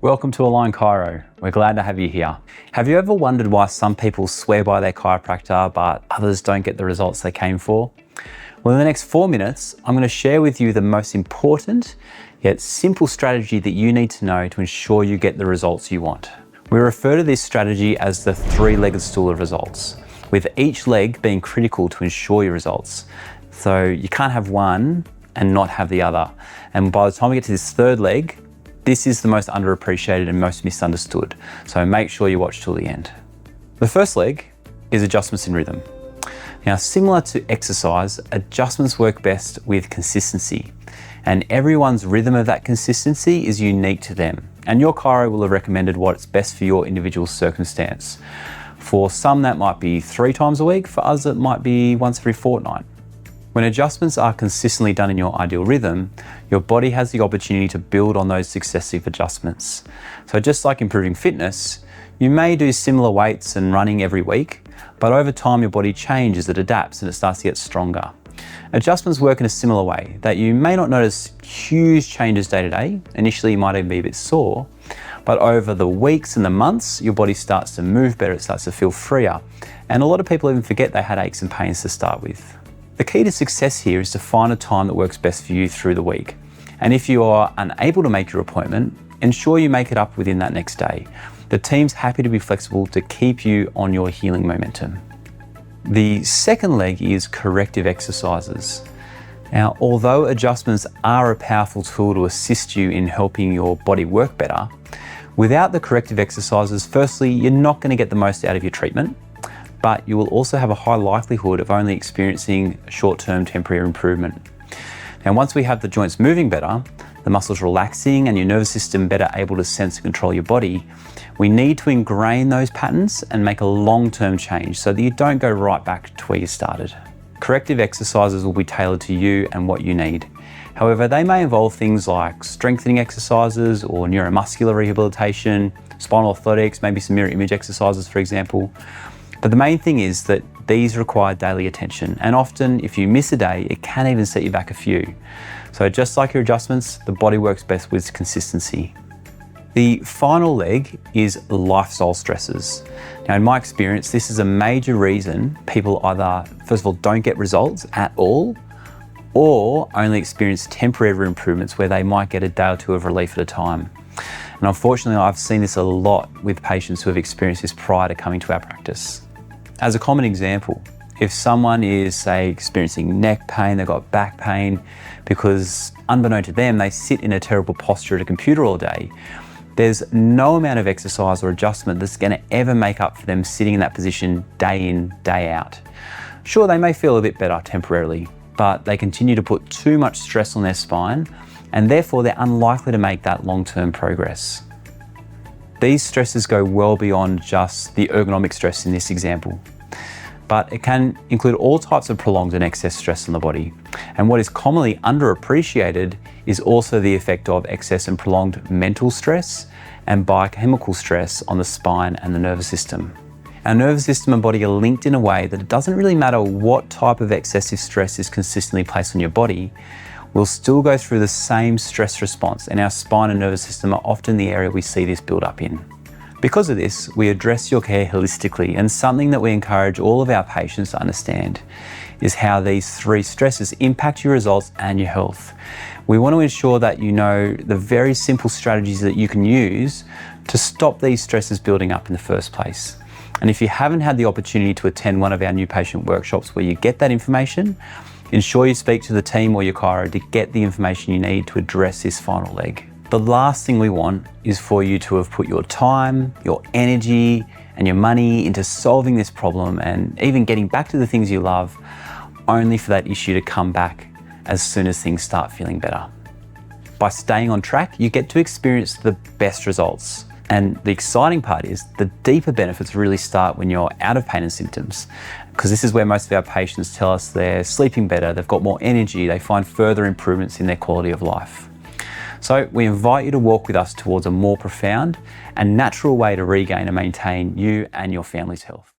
Welcome to Aligned Chiro. We're glad to have you here. Have you ever wondered why some people swear by their chiropractor, but others don't get the results they came for? Well, in the next 4 minutes, I'm going to share with you the most important yet simple strategy that you need to know to ensure you get the results you want. We refer to this strategy as the three-legged stool of results, with each leg being critical to ensure your results. So you can't have one and not have the other. And by the time we get to this third leg, this is the most underappreciated and most misunderstood. So make sure you watch till the end. The first leg is adjustments in rhythm. Now, similar to exercise, adjustments work best with consistency, and everyone's rhythm of that consistency is unique to them. And your chiro will have recommended what's best for your individual circumstance. For some, that might be 3 times a week. For others, it might be once every fortnight. When adjustments are consistently done in your ideal rhythm, your body has the opportunity to build on those successive adjustments. So just like improving fitness, you may do similar weights and running every week, but over time your body changes, it adapts, and it starts to get stronger. Adjustments work in a similar way, that you may not notice huge changes day to day. Initially you might even be a bit sore, but over the weeks and the months, your body starts to move better, it starts to feel freer. And a lot of people even forget they had aches and pains to start with. The key to success here is to find a time that works best for you through the week. And if you are unable to make your appointment, ensure you make it up within that next day. The team's happy to be flexible to keep you on your healing momentum. The second leg is corrective exercises. Now, although adjustments are a powerful tool to assist you in helping your body work better, without the corrective exercises, firstly, you're not going to get the most out of your treatment, but you will also have a high likelihood of only experiencing short-term temporary improvement. Now, once we have the joints moving better, the muscles relaxing and your nervous system better able to sense and control your body, we need to ingrain those patterns and make a long-term change so that you don't go right back to where you started. Corrective exercises will be tailored to you and what you need. However, they may involve things like strengthening exercises or neuromuscular rehabilitation, spinal athletics, maybe some mirror image exercises, for example. But the main thing is that these require daily attention, and often if you miss a day, it can even set you back a few. So just like your adjustments, the body works best with consistency. The final leg is lifestyle stresses. Now, in my experience, this is a major reason people either, first of all, don't get results at all, or only experience temporary improvements where they might get a day or two of relief at a time. And unfortunately, I've seen this a lot with patients who have experienced this prior to coming to our practice. As a common example, if someone is, say, experiencing neck pain, they've got back pain, because unbeknown to them, they sit in a terrible posture at a computer all day, there's no amount of exercise or adjustment that's going to ever make up for them sitting in that position day in, day out. Sure, they may feel a bit better temporarily, but they continue to put too much stress on their spine, and therefore they're unlikely to make that long-term progress. These stresses go well beyond just the ergonomic stress in this example, but it can include all types of prolonged and excess stress on the body. And what is commonly underappreciated is also the effect of excess and prolonged mental stress and biochemical stress on the spine and the nervous system. Our nervous system and body are linked in a way that it doesn't really matter what type of excessive stress is consistently placed on your body, we'll still go through the same stress response, and our spine and nervous system are often the area we see this build up in. Because of this, we address your care holistically, and something that we encourage all of our patients to understand is how these 3 stresses impact your results and your health. We want to ensure that you know the very simple strategies that you can use to stop these stresses building up in the first place. And if you haven't had the opportunity to attend one of our new patient workshops where you get that information, ensure you speak to the team or your chiro to get the information you need to address this final leg. The last thing we want is for you to have put your time, your energy, and your money into solving this problem and even getting back to the things you love, only for that issue to come back as soon as things start feeling better. By staying on track, you get to experience the best results. And the exciting part is the deeper benefits really start when you're out of pain and symptoms, because this is where most of our patients tell us they're sleeping better, they've got more energy, they find further improvements in their quality of life. So we invite you to walk with us towards a more profound and natural way to regain and maintain you and your family's health.